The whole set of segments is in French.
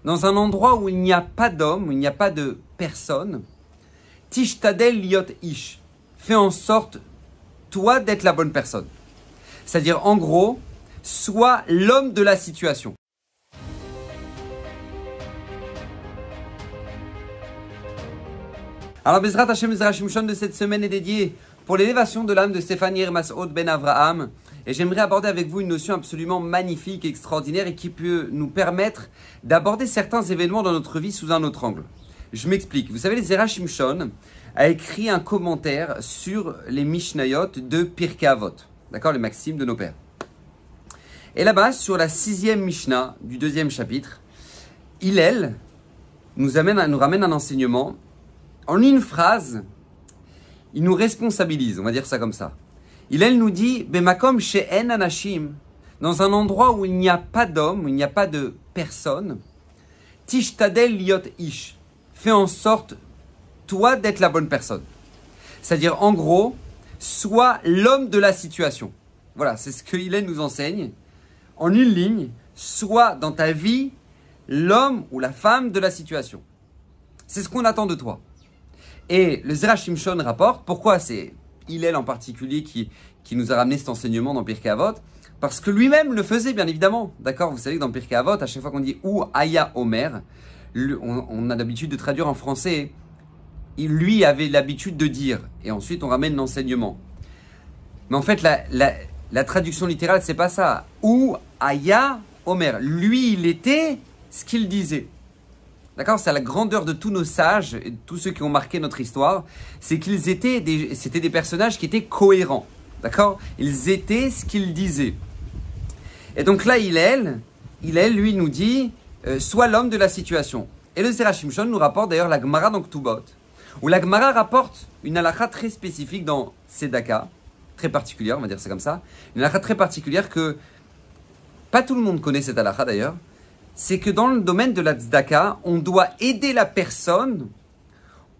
dans un endroit où il n'y a pas d'homme, où il n'y a pas de personne, tishtadel liot ish, fais en sorte, toi, d'être la bonne personne. C'est-à-dire, en gros, sois l'homme de la situation. Alors, Bezrat Hashem Ezra Shimshon de cette semaine est dédié pour l'élévation de l'âme de Stéphanie Mas'od Ben Avraham. Et j'aimerais aborder avec vous une notion absolument magnifique, extraordinaire et qui peut nous permettre d'aborder certains événements dans notre vie sous un autre angle. Je m'explique. Vous savez, les Ezra Shimshon a écrit un commentaire sur les Mishnayot de Pirkei Avot. D'accord, les maximes de nos pères. Et là-bas, sur la 6e Mishnah du 2e chapitre, Hillel nous ramène un enseignement. En une phrase, il nous responsabilise, on va dire ça comme ça. Hillel nous dit, Bemakom she'en anashim, dans un endroit où il n'y a pas d'homme, où il n'y a pas de personne, tishtadel liot ish, fais en sorte, toi, d'être la bonne personne. C'est-à-dire, en gros, sois l'homme de la situation. Voilà, c'est ce que Hillel nous enseigne. En une ligne, sois dans ta vie l'homme ou la femme de la situation. C'est ce qu'on attend de toi. Et le Ezra Shimshon rapporte, pourquoi c'est Hillel en particulier qui nous a ramené cet enseignement dans Pirkei Avot, parce que lui-même le faisait bien évidemment. D'accord, vous savez que dans Pirkei Avot, à chaque fois qu'on dit ou Aya Omer, on a l'habitude de traduire en français, lui avait l'habitude de dire, et ensuite on ramène l'enseignement. Mais en fait, la traduction littérale, c'est pas ça. Ou Aya Omer, lui il était ce qu'il disait. D'accord, c'est à la grandeur de tous nos sages et de tous ceux qui ont marqué notre histoire, c'est qu'ils étaient c'était des personnages qui étaient cohérents. D'accord, ils étaient ce qu'ils disaient. Et donc là, Hillel, lui, nous dit, sois l'homme de la situation. Et le Ezra Shimshon nous rapporte d'ailleurs la Gemara dans Ktubot, où la Gemara rapporte une halakha très spécifique dans Tzedaka, très particulière, on va dire c'est comme ça, une halakha très particulière que pas tout le monde connaît cette halakha d'ailleurs. C'est que dans le domaine de la tzedaka, on doit aider la personne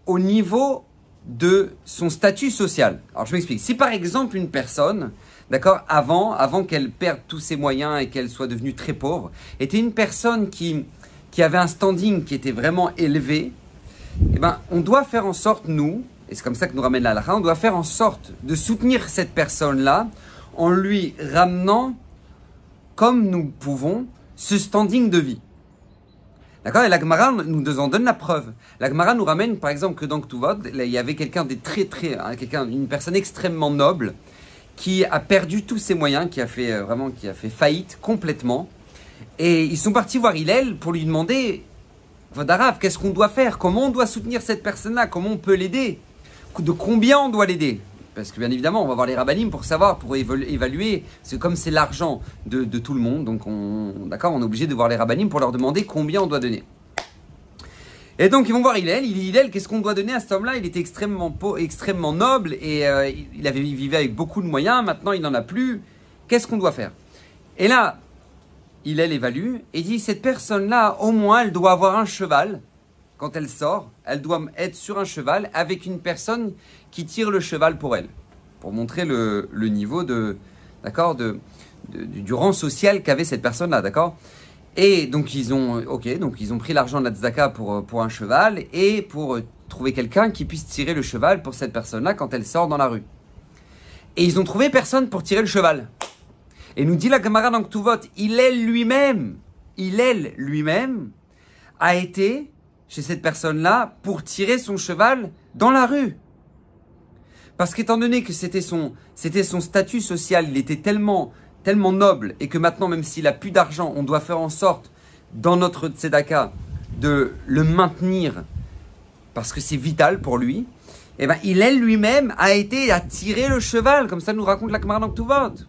au niveau de son statut social. Alors je m'explique. Si par exemple une personne, d'accord, avant qu'elle perde tous ses moyens et qu'elle soit devenue très pauvre, était une personne qui avait un standing qui était vraiment élevé, eh ben, on doit faire en sorte, nous, et c'est comme ça que nous ramène la halakha, on doit faire en sorte de soutenir cette personne-là en lui ramenant, comme nous pouvons, ce standing de vie. D'accord? Et la Gemara nous en donne la preuve. La Gemara nous ramène, par exemple, que dans Ktuvot, il y avait une personne extrêmement noble qui a perdu tous ses moyens, qui a fait faillite complètement. Et ils sont partis voir Hillel pour lui demander, Vodarav, qu'est-ce qu'on doit faire? Comment on doit soutenir cette personne-là? Comment on peut l'aider? De combien on doit l'aider? Parce que bien évidemment, on va voir les rabbinim pour savoir, pour évaluer. C'est comme c'est l'argent de tout le monde, donc on est obligé de voir les rabbinim pour leur demander combien on doit donner. Et donc ils vont voir Hillel. Il dit Hillel, qu'est-ce qu'on doit donner à cet homme-là? Il était extrêmement noble et il vivait avec beaucoup de moyens. Maintenant, il n'en a plus. Qu'est-ce qu'on doit faire? Et là, Hillel évalue et dit cette personne-là, au moins, elle doit avoir un cheval. Quand elle sort, elle doit être sur un cheval avec une personne qui tire le cheval pour elle, pour montrer le niveau du rang social qu'avait cette personne-là, d'accord? Et donc ils ont pris l'argent de la tzedaka pour un cheval et pour trouver quelqu'un qui puisse tirer le cheval pour cette personne-là quand elle sort dans la rue. Et ils ont trouvé personne pour tirer le cheval. Et nous dit la Gemara dans Ktuvot, Hillel lui-même a été chez cette personne-là pour tirer son cheval dans la rue. Parce qu'étant donné que c'était son statut social, il était tellement noble et que maintenant, même s'il a plus d'argent, on doit faire en sorte, dans notre tzedaka, de le maintenir parce que c'est vital pour lui, et ben Hillel lui-même a tiré le cheval, comme ça nous raconte la Gemara dans Ktuvot.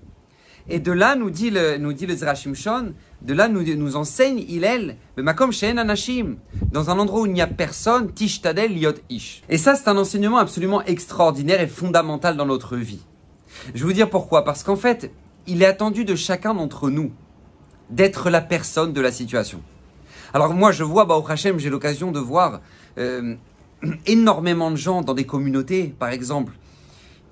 Et de là, nous dit le Ezra Shimshon, de là nous enseigne Hillel, Bemakom she'en anashim, dans un endroit où il n'y a personne, tishtadel liot ish. Et ça, c'est un enseignement absolument extraordinaire et fondamental dans notre vie. Je vais vous dire pourquoi. Parce qu'en fait, il est attendu de chacun d'entre nous d'être la personne de la situation. Alors moi, je vois, Baruch Hashem, j'ai l'occasion de voir énormément de gens dans des communautés, par exemple,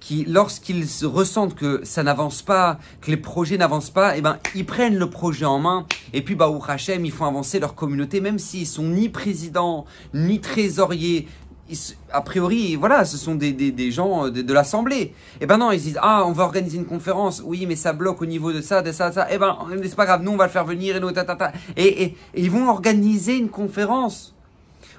qui, lorsqu'ils ressentent que ça n'avance pas, que les projets n'avancent pas, eh ben, ils prennent le projet en main et puis, Baruch Hashem, ils font avancer leur communauté, même s'ils sont ni présidents, ni trésoriers. A priori, voilà, ce sont des gens de l'Assemblée. Eh ben non, ils disent, ah, on va organiser une conférence. Oui, mais ça bloque au niveau de ça, de ça, de ça. Eh ben, c'est pas grave, nous, on va le faire venir et nous, Et ils vont organiser une conférence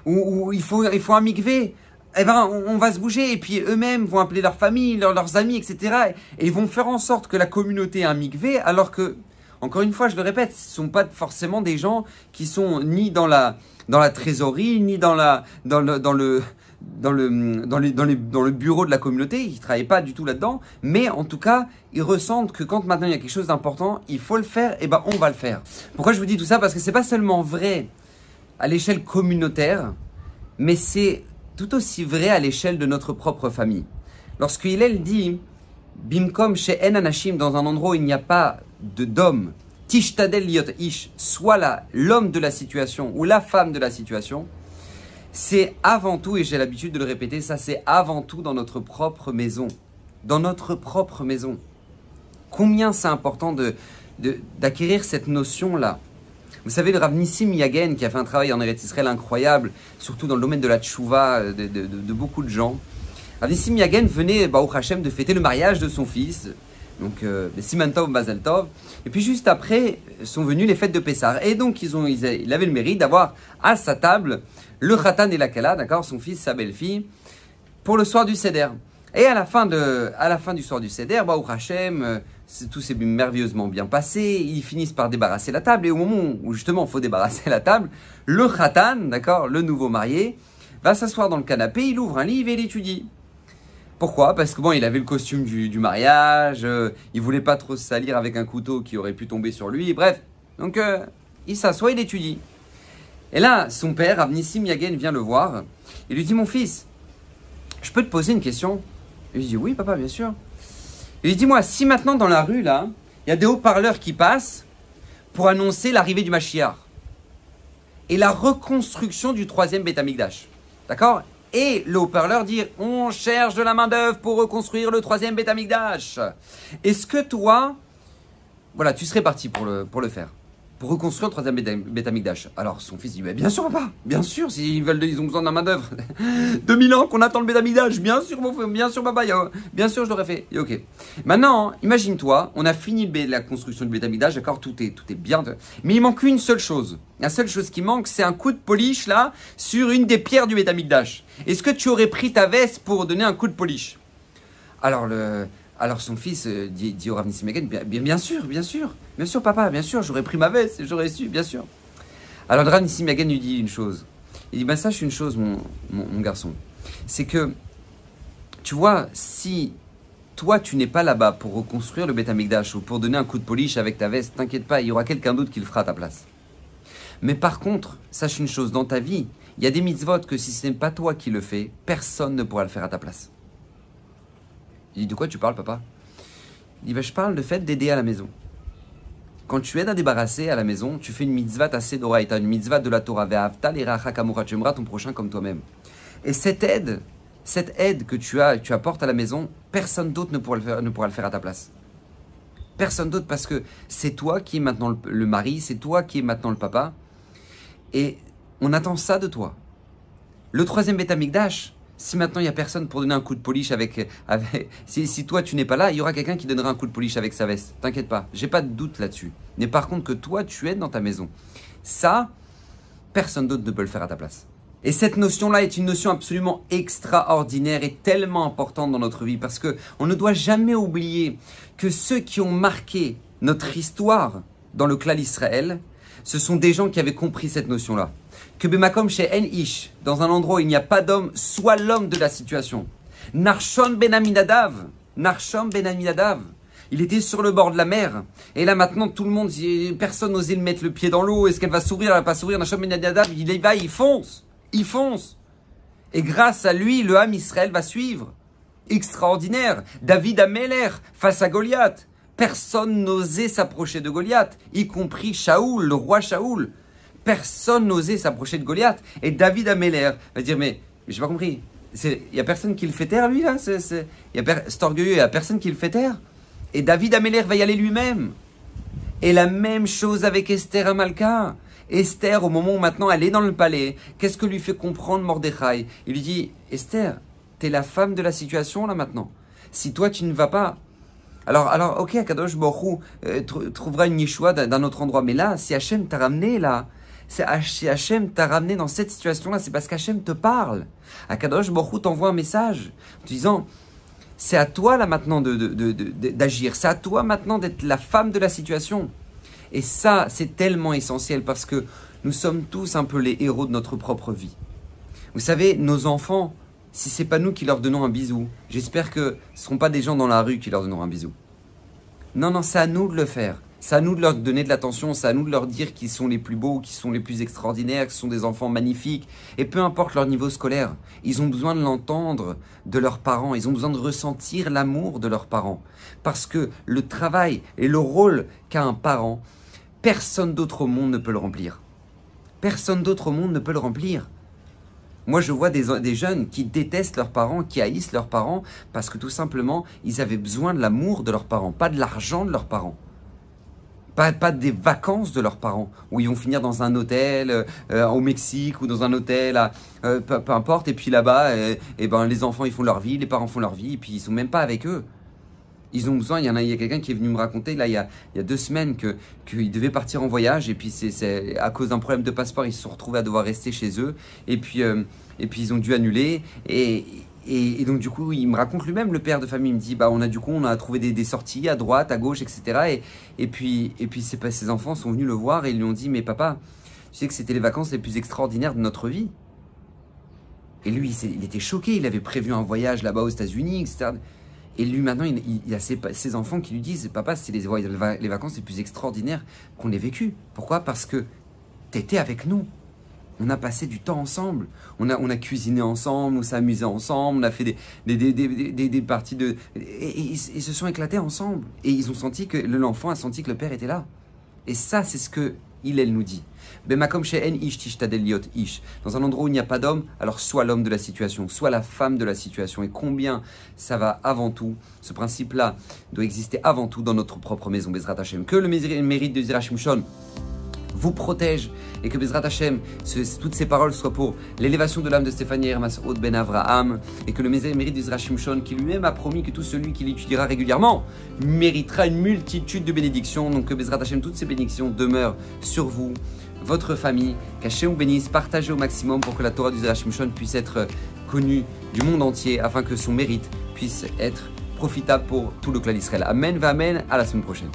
où il faut un mikvé. Eh ben, on va se bouger et puis eux-mêmes vont appeler leur famille, leurs amis, etc. Et ils vont faire en sorte que la communauté ait un mikvé, alors que, encore une fois, je le répète, ce ne sont pas forcément des gens qui sont ni dans la trésorerie, ni dans le bureau de la communauté. Ils ne travaillent pas du tout là-dedans. Mais en tout cas, ils ressentent que quand maintenant il y a quelque chose d'important, il faut le faire, et ben on va le faire. Pourquoi je vous dis tout ça? Parce que ce n'est pas seulement vrai à l'échelle communautaire, mais c'est tout aussi vrai à l'échelle de notre propre famille. Lorsque Hillel dit Bimkom she'en anashim, dans un endroit où il n'y a pas d'homme, tishtadel liot ish, soit l'homme de la situation ou la femme de la situation, c'est avant tout, et j'ai l'habitude de le répéter, ça c'est avant tout dans notre propre maison. Dans notre propre maison. Combien c'est important d'acquérir cette notion-là. Vous savez, le Rav Nissim Yagen, qui a fait un travail en Eretz Israël incroyable, surtout dans le domaine de la tchouva de beaucoup de gens. Rav Nissim Yagen venait, Baruch Hashem, de fêter le mariage de son fils, donc Siman Tov, Mazal Tov. Et puis juste après, sont venues les fêtes de Pessah. Et donc, il avait le mérite d'avoir à sa table le Khatan et la Kala, d'accord, son fils, sa belle-fille, pour le soir du Seder. Et à la fin du soir du Seder, Baruch Hashem, tout s'est merveilleusement bien passé. Ils finissent par débarrasser la table. Et au moment où justement il faut débarrasser la table, le Khatan, d'accord, le nouveau marié, va s'asseoir dans le canapé, il ouvre un livre et il étudie. Pourquoi? Parce que bon, il avait le costume du mariage, il voulait pas trop se salir avec un couteau qui aurait pu tomber sur lui. Bref, donc il s'assoit, il étudie. Et là, son père, Rav Nissim Yagen, vient le voir. Il lui dit, mon fils, je peux te poser une question? Il lui dit, oui papa, bien sûr. Il lui dit, moi, si maintenant dans la rue, là, il y a des haut-parleurs qui passent pour annoncer l'arrivée du Mashiach et la reconstruction du 3e Beth Amikdash, d'accord? Et le haut-parleur dit, on cherche de la main-d'œuvre pour reconstruire le 3e Beth Amikdash. Est-ce que toi, voilà, tu serais parti pour le faire? Pour reconstruire le 3e Beth Amikdash. Alors son fils dit, bah, bien sûr papa, bien sûr, ils ont besoin de la main d'œuvre. 2000 ans qu'on attend le Beth Amikdash, bien sûr papa, bien sûr je l'aurais fait. Et ok. Maintenant, imagine-toi, on a fini la construction du Beth Amikdash, d'accord, tout est bien, mais il manque une seule chose. La seule chose qui manque, c'est un coup de polish là, sur une des pierres du Beth Amikdash. Est-ce que tu aurais pris ta veste pour donner un coup de polish? Alors son fils dit au Rav Nissim Yagen, bien sûr papa, bien sûr, j'aurais pris ma veste, j'aurais su, bien sûr. Alors le Rav Nissim Yagen lui dit une chose, il dit, sache une chose mon garçon, c'est que, tu vois, si toi tu n'es pas là-bas pour reconstruire le Beth Amikdash ou pour donner un coup de polish avec ta veste, t'inquiète pas, il y aura quelqu'un d'autre qui le fera à ta place. Mais par contre, sache une chose, dans ta vie, il y a des mitzvot que si ce n'est pas toi qui le fais, personne ne pourra le faire à ta place. Il dit, de quoi tu parles, papa? Il dit, je parle du fait d'aider à la maison. Quand tu aides à débarrasser à la maison, tu fais une mitzvah tassé d'oraïta, une mitzvah de la Torah, ve'ahavta l'iracha kamocha, tu aimeras ton prochain comme toi-même. Et cette aide que tu apportes à la maison, personne d'autre ne pourra le faire à ta place. Personne d'autre, parce que c'est toi qui es maintenant le mari, c'est toi qui es maintenant le papa. Et on attend ça de toi. Le 3e Beth Amikdash, si maintenant il n'y a personne pour donner un coup de polish si toi tu n'es pas là, il y aura quelqu'un qui donnera un coup de polish avec sa veste. T'inquiète pas, j'ai pas de doute là-dessus. Mais par contre que toi tu aides dans ta maison, ça, personne d'autre ne peut le faire à ta place. Et cette notion-là est une notion absolument extraordinaire et tellement importante dans notre vie parce que on ne doit jamais oublier que ceux qui ont marqué notre histoire dans le clan Israël, ce sont des gens qui avaient compris cette notion-là. Que Bemakom chez En Ish, dans un endroit où il n'y a pas d'homme, soit l'homme de la situation. Narshon ben Aminadav, il était sur le bord de la mer. Et là maintenant, tout le monde, personne n'osait le mettre le pied dans l'eau. Est-ce qu'elle va s'ouvrir, elle va pas s'ouvrir? Narshon ben Aminadav, il y va, il fonce. Et grâce à lui, le Ham Israël va suivre. Extraordinaire. David Améler face à Goliath. Personne n'osait s'approcher de Goliath, y compris Shaoul, le roi Shaoul. Personne n'osait s'approcher de Goliath. Et David Améler va dire, mais j'ai pas compris. Il n'y a personne qui le fait taire, lui, là. C'est orgueilleux, il n'y a personne qui le fait taire. Et David Améler va y aller lui-même. Et la même chose avec Esther Amalka. Esther, au moment où maintenant elle est dans le palais, qu'est-ce que lui fait comprendre Mordechai? Il lui dit, Esther, t'es la femme de la situation, là, maintenant. Si toi, tu ne vas pas... Alors, ok, Akadosh Baruch Hu trouvera une Yeshua d'un autre endroit. Mais là, si Hachem t'a ramené, là... Si Hachem t'a ramené dans cette situation-là, c'est parce qu'Hachem te parle. Akadosh Baruch Hu t'envoie un message en te disant, c'est à toi là maintenant d'agir, c'est à toi maintenant d'être la femme de la situation. Et ça, c'est tellement essentiel parce que nous sommes tous un peu les héros de notre propre vie. Vous savez, nos enfants, si c'est pas nous qui leur donnons un bisou, j'espère que ce ne seront pas des gens dans la rue qui leur donneront un bisou. Non, c'est à nous de le faire. C'est à nous de leur donner de l'attention, c'est à nous de leur dire qu'ils sont les plus beaux, qu'ils sont les plus extraordinaires, qu'ils sont des enfants magnifiques. Et peu importe leur niveau scolaire, ils ont besoin de l'entendre de leurs parents, ils ont besoin de ressentir l'amour de leurs parents. Parce que le travail et le rôle qu'a un parent, personne d'autre au monde ne peut le remplir. Personne d'autre au monde ne peut le remplir. Moi, je vois des jeunes qui détestent leurs parents, qui haïssent leurs parents, parce que tout simplement, ils avaient besoin de l'amour de leurs parents, pas de l'argent de leurs parents. Pas des vacances de leurs parents, où ils vont finir dans un hôtel au Mexique ou dans un hôtel, peu importe. Et puis là-bas, les enfants ils font leur vie, les parents font leur vie, et puis ils sont même pas avec eux. Ils ont besoin, il y a quelqu'un qui est venu me raconter, là, il y a 2 semaines, qu'ils devaient partir en voyage, et puis c'est à cause d'un problème de passeport, ils se sont retrouvés à devoir rester chez eux, et puis ils ont dû annuler, et donc du coup, il me raconte lui-même, le père de famille, il me dit, on a trouvé des sorties à droite, à gauche, etc. Et puis ses enfants sont venus le voir et ils lui ont dit, mais papa, tu sais que c'était les vacances les plus extraordinaires de notre vie. Et lui, il était choqué, il avait prévu un voyage là-bas aux États-Unis, etc. Et lui, maintenant, il a ses enfants qui lui disent, papa, c'est les vacances les plus extraordinaires qu'on ait vécues. Pourquoi? Parce que tu étais avec nous. On a passé du temps ensemble, on a cuisiné ensemble, on s'est amusé ensemble, on a fait des parties de... Et ils se sont éclatés ensemble. Et ils ont senti que l'enfant a senti que le père était là. Et ça, c'est ce que elle nous dit. Dans un endroit où il n'y a pas d'homme, alors sois l'homme de la situation, sois la femme de la situation. Et combien ça va avant tout, ce principe-là doit exister avant tout dans notre propre maison, Bezrat Hashem. Que le mérite de Zera Shimshon vous protège et que Bezrat Hashem, toutes ces paroles soient pour l'élévation de l'âme de Stéphanie Masoud Ben Avraham et que le mérite d'Isra Shimshon, qui lui-même a promis que tout celui qui l'étudiera régulièrement méritera une multitude de bénédictions. Donc que Bezrat Hashem, toutes ces bénédictions demeurent sur vous, votre famille, qu'Hashem vous bénisse, partagez au maximum pour que la Torah d'Isra Shimshon puisse être connue du monde entier afin que son mérite puisse être profitable pour tout le clan d'Israël. Amen, va amen, à la semaine prochaine.